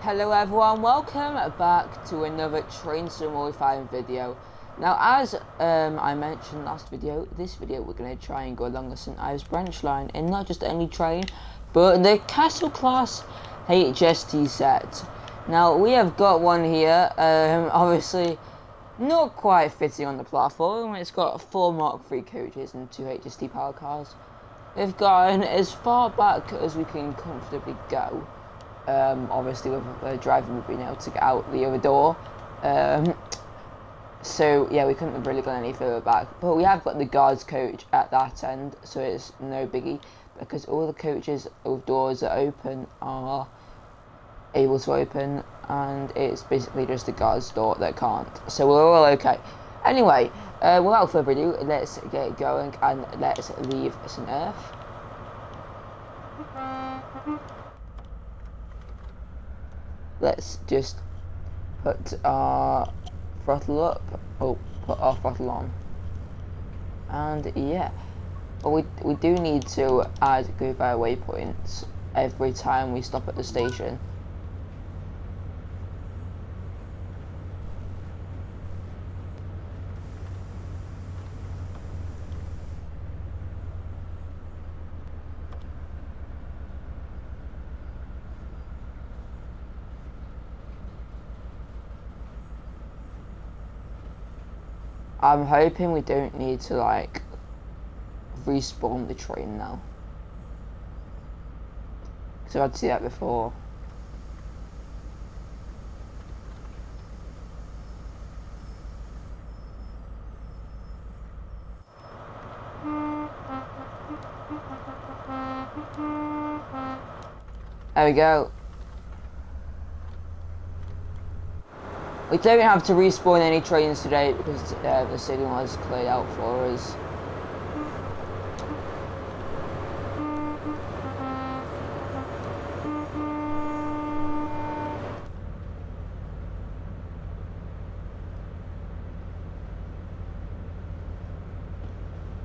Hello everyone, welcome back to another Train Simulator video. Now as I mentioned last video, this video we're going to try and go along the St. Ives branch line in not just any train, but the Castle class HST set. Now we have got one here, obviously not quite fitting on the platform. It's got 4 Mark III coaches and 2 HST power cars. We've gone as far back as we can comfortably go. Obviously with the driver we've been able to get out the other door, so yeah, we couldn't have really gone any further back, but we have got the guards coach at that end, so it's no biggie because all the coaches with doors that open are able to open, and it's basically just the guards door that can't, so we're all okay. Anyway, without further ado, let's get going and let's leave St. Earth. Let's just put our throttle up, put our throttle on, and yeah, but we do need to add go by waypoints every time we stop at the station. I'm hoping we don't need to like respawn the train now, because I've had to see that before. There we go. We don't have to respawn any trains today because the signal has cleared out for us.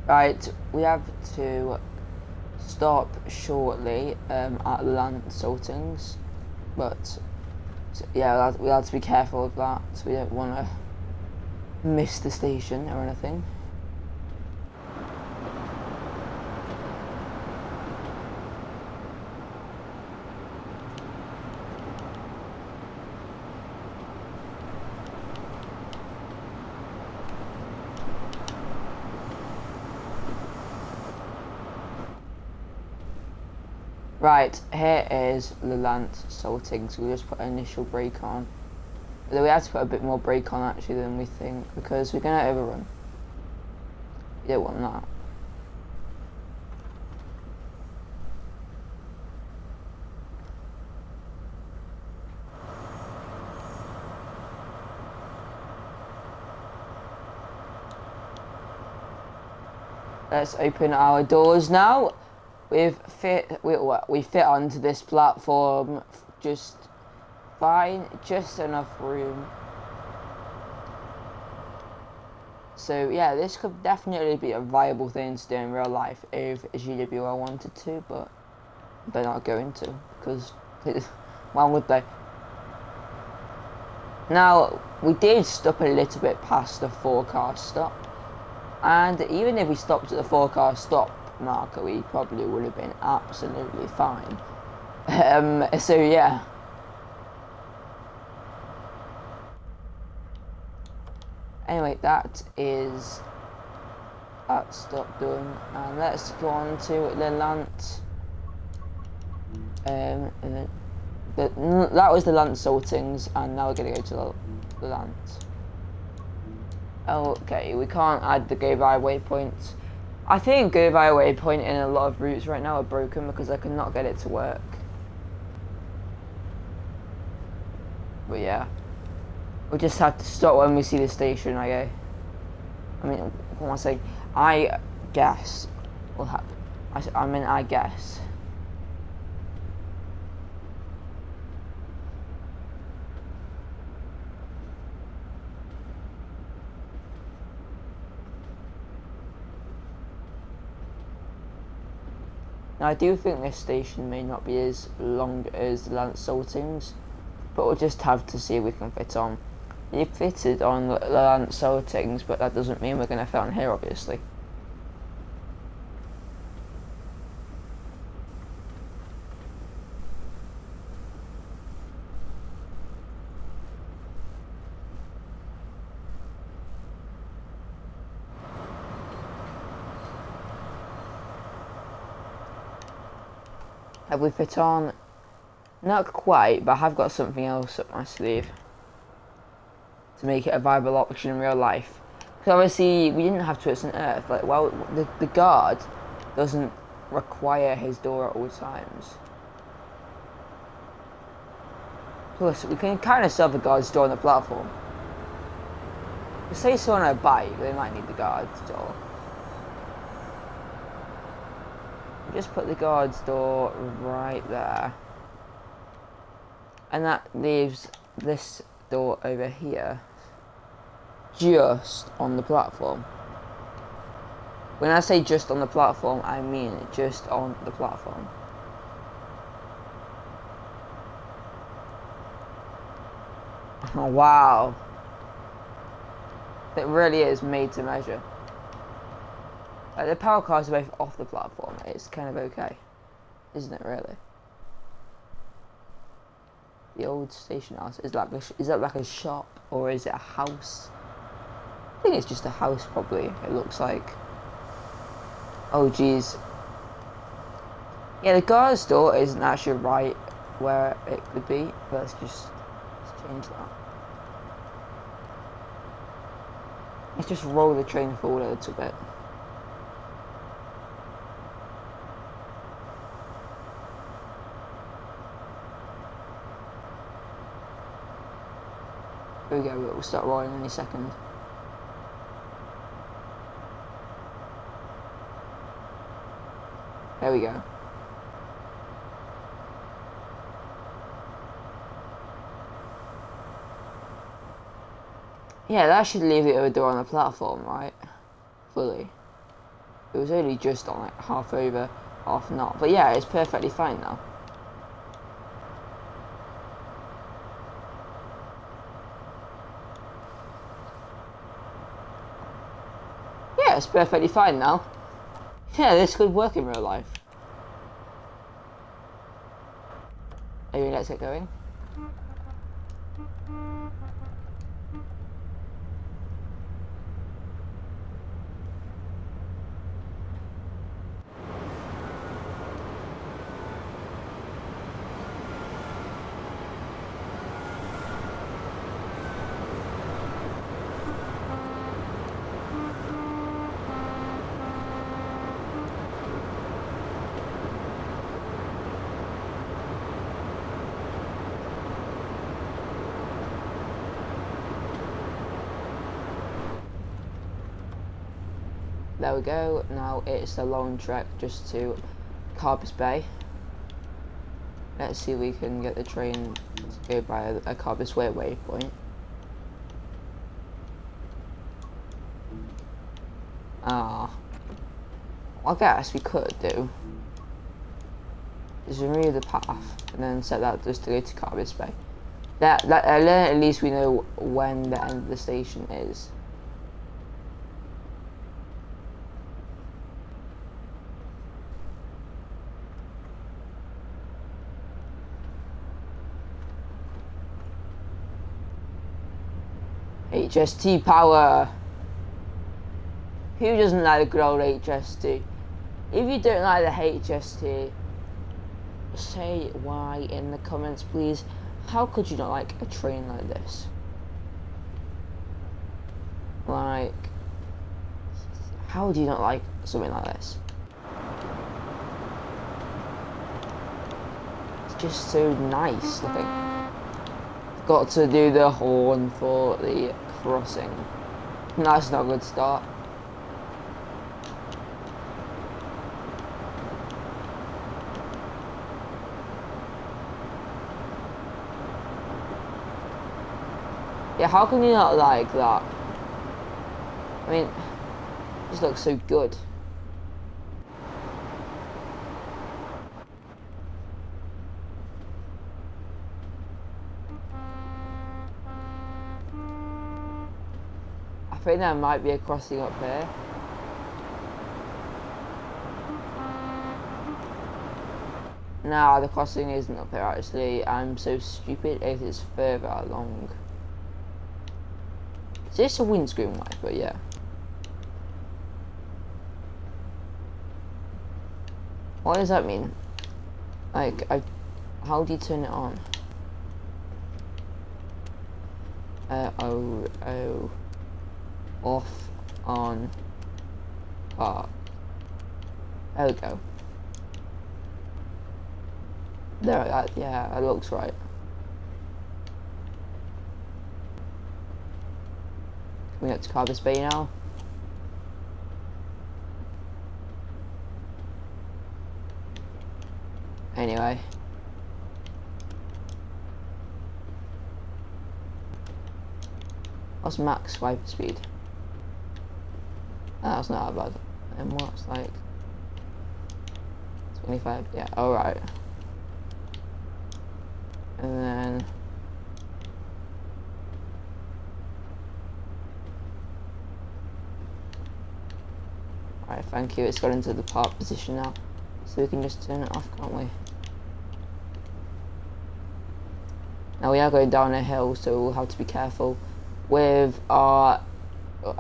Right, we have to stop shortly at Land Saltings, but so, yeah, we'll have to be careful of that, so we don't want to miss the station or anything. Right, here is the Land Salting, so we just put an initial brake on. Although we have to put a bit more brake on actually than we think, because we're going to overrun. You don't want that. Let's open our doors now. We fit onto this platform just fine, just enough room. So yeah, this could definitely be a viable thing to do in real life if GWR wanted to, but they're not going to, because why would they? Now, we did stop a little bit past the 4-car stop, and even if we stopped at the 4-car stop marker, we probably would have been absolutely fine. So yeah. Anyway, that stop done, and let's go on to the Lance. That was the Lance Saltings, and now we're gonna go to the Lance. Okay, we can't add the go by waypoints. I think go by waypoint in a lot of routes right now are broken because I cannot get it to work. But yeah, we just have to stop when we see the station. I mean, what am I saying? I guess will happen. I guess. Now I do think this station may not be as long as the Lance Saltings, but we'll just have to see if we can fit on. You fitted on the land settings, but that doesn't mean we're going to fit on here, obviously. Have we fit on? Not quite, but I have got something else up my sleeve to make it a viable option in real life. Because obviously we didn't have twists on Earth. Like, well, the guard doesn't require his door at all times. Plus, we can kind of serve the guard's door on the platform. If say someone on a bike, they might need the guard's door. Just put the guard's door right there. And that leaves this door over here just on the platform. When I say just on the platform, I mean just on the platform. Oh, wow. It really is made to measure. The power cars are both off the platform. It's kind of okay, isn't it? Really. The old station house is that like a shop or is it a house? I think it's just a house, probably. It looks like. Oh geez. Yeah, the guard's door isn't actually right where it could be. But let's change that. Let's just roll the train forward a little bit. Here we go, we'll start rolling in a second. There we go. Yeah, that should leave the other door on the platform, right? Fully. It was only just on like half over, half not. But yeah, it's perfectly fine now. Yeah, it's perfectly fine now. Yeah, this could work in real life. Maybe let's get going. There we go, now it's a long trek just to Carbis Bay. Let's see if we can get the train to go by a Carbis Way waypoint. I guess we could do is remove the path and then set that just to go to Carbis Bay. Then at least we know when the end of the station is. HST power. Who doesn't like the good old HST? If you don't like the HST, say why in the comments, please. How could you not like a train like this? Like, how do you not like something like this? It's just so nice looking. Got to do the horn for the crossing. That's not a good start. Yeah, how can you not like that? I mean, it just looks so good. think there might be a crossing up here. Nah, the crossing isn't up here actually. I'm so stupid. It is further along. Is this a windscreen wiper? Yeah. What does that mean? Like, how do you turn it on? Off, on, park. There we go. There, yeah, that looks right. Can we get to Carver's Bay now? Anyway. What's max swipe speed? Oh, that's not that bad. And what's like 25? Yeah, alright. And then alright, thank you. It's got into the park position now. So we can just turn it off, can't we? Now we are going down a hill, so we'll have to be careful with our,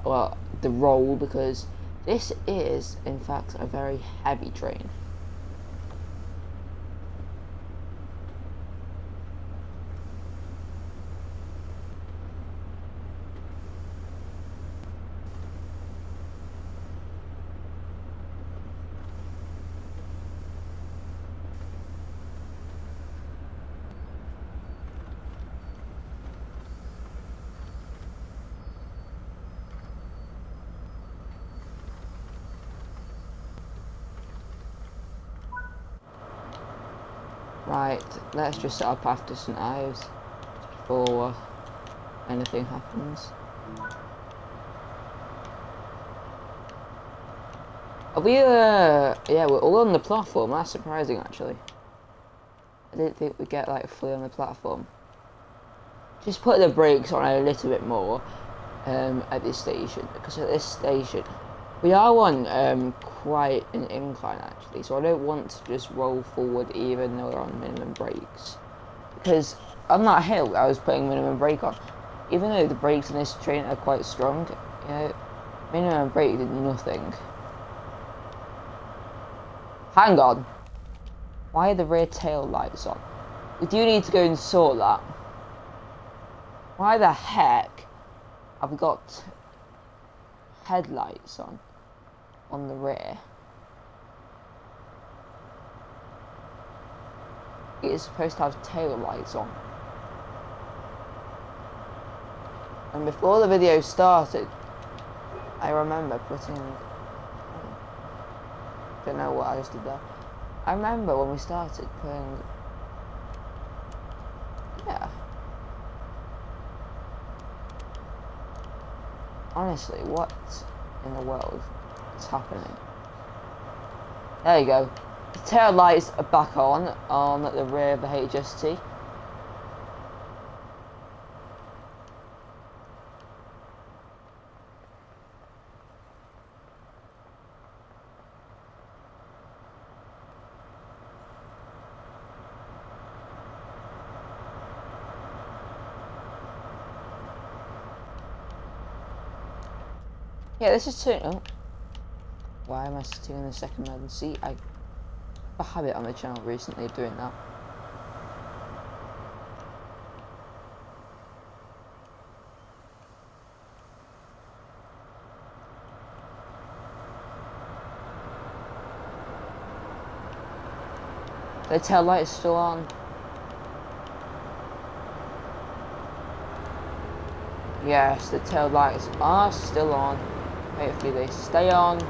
well, the roll, because this is, in fact, a very heavy train. Right, let's just set up after St. Ives before anything happens. Are we, yeah, we're all on the platform. That's surprising, actually. I didn't think we'd get, like, fully on the platform. Just put the brakes on a little bit more at this station, because at this station we are on quite an incline actually, so I don't want to just roll forward even though we're on minimum brakes, because on that hill I was putting minimum brake on, even though the brakes on this train are quite strong. You know, minimum brake did nothing. Hang on, why are the rear tail lights on? We do need to go and sort that. Why the heck have we got headlights on the rear? It is supposed to have tail lights on. And before the video started, I remember putting, don't know what I just did there. I remember when we started putting, yeah. Honestly, what in the world is happening? There you go. The tail lights are back on the rear of the HST. Yeah, this is turning. Oh. Why am I sitting in the second row seat? I have a habit on the channel recently of doing that. The tail light is still on. Yes, the tail lights are still on. Hopefully they stay on.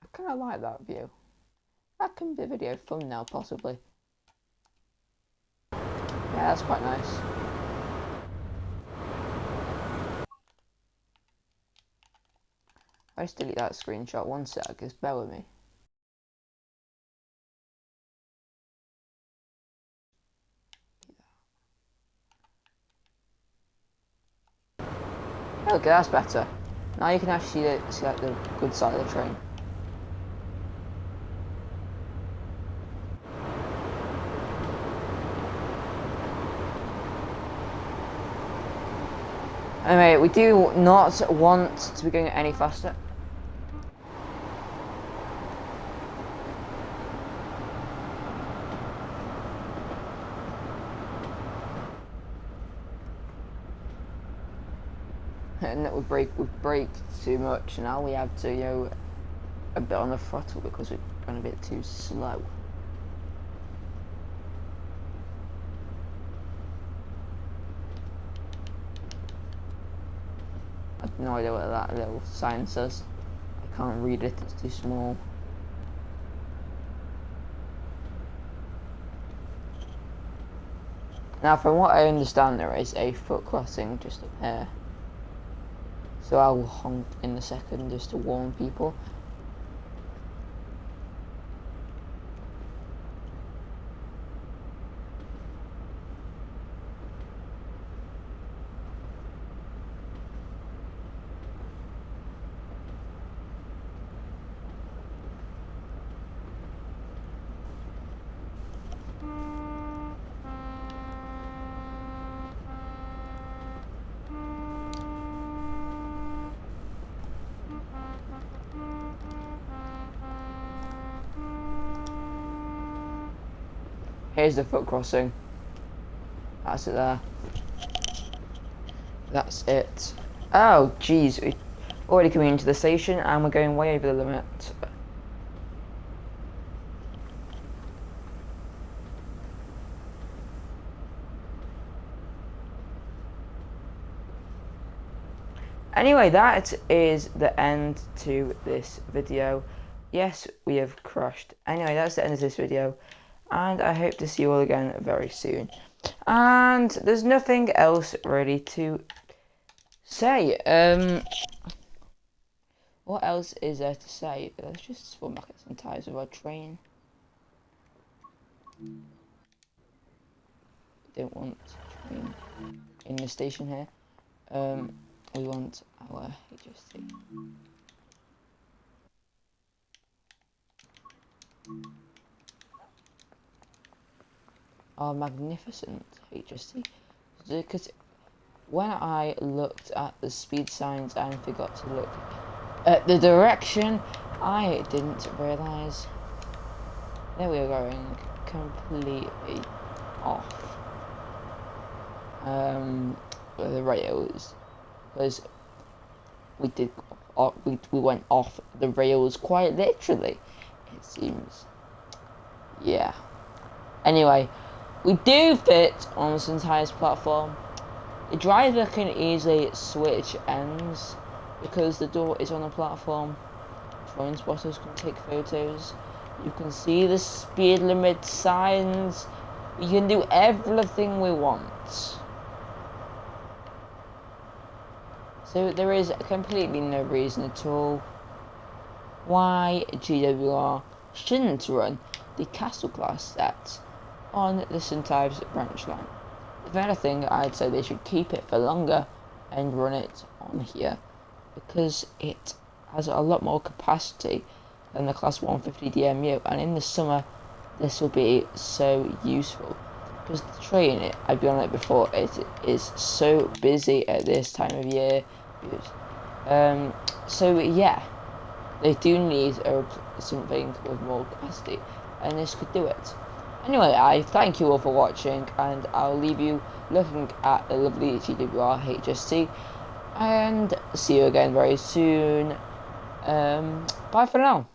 I kind of like that view. That can be a video thumbnail possibly. Yeah, that's quite nice. I just delete that screenshot. One sec, just bear with me. Okay, that's better. Now you can actually see like the good side of the train. Anyway, we do not want to be going any faster. And that we brake too much. Now we have to, you know, a bit on the throttle because we've gone a bit too slow. I have no idea what that little sign says. I can't read it, it's too small. Now, from what I understand, there is a foot crossing just up here. So I will honk in a second just to warn people. Here's the foot crossing. That's it there. That's it. Oh, jeez. We're already coming into the station and we're going way over the limit. Anyway, that is the end to this video. Yes, we have crashed. Anyway, that's the end of this video. And I hope to see you all again very soon. And there's nothing else really to say. What else is there to say? Let's just swap back at some tyres of our train. We don't want train in the station here. We want our HST. Our magnificent HST, because when I looked at the speed signs and forgot to look at the direction, I didn't realise that we were going completely off the rails, because we went off the rails quite literally, it seems. Yeah. Anyway, we do fit on this entire platform. The driver can easily switch ends because the door is on the platform. Train spotters can take photos. You can see the speed limit signs. We can do everything we want. So there is completely no reason at all why GWR shouldn't run the Castle class set on the St. Ives branch line. If anything, I'd say they should keep it for longer and run it on here, because it has a lot more capacity than the class 150 DMU, and in the summer this will be so useful because the train, I've been on it before, it is so busy at this time of year. So yeah, they do need something with more capacity, and this could do it. Anyway, I thank you all for watching, and I'll leave you looking at the lovely GWR HST, and see you again very soon. Bye for now.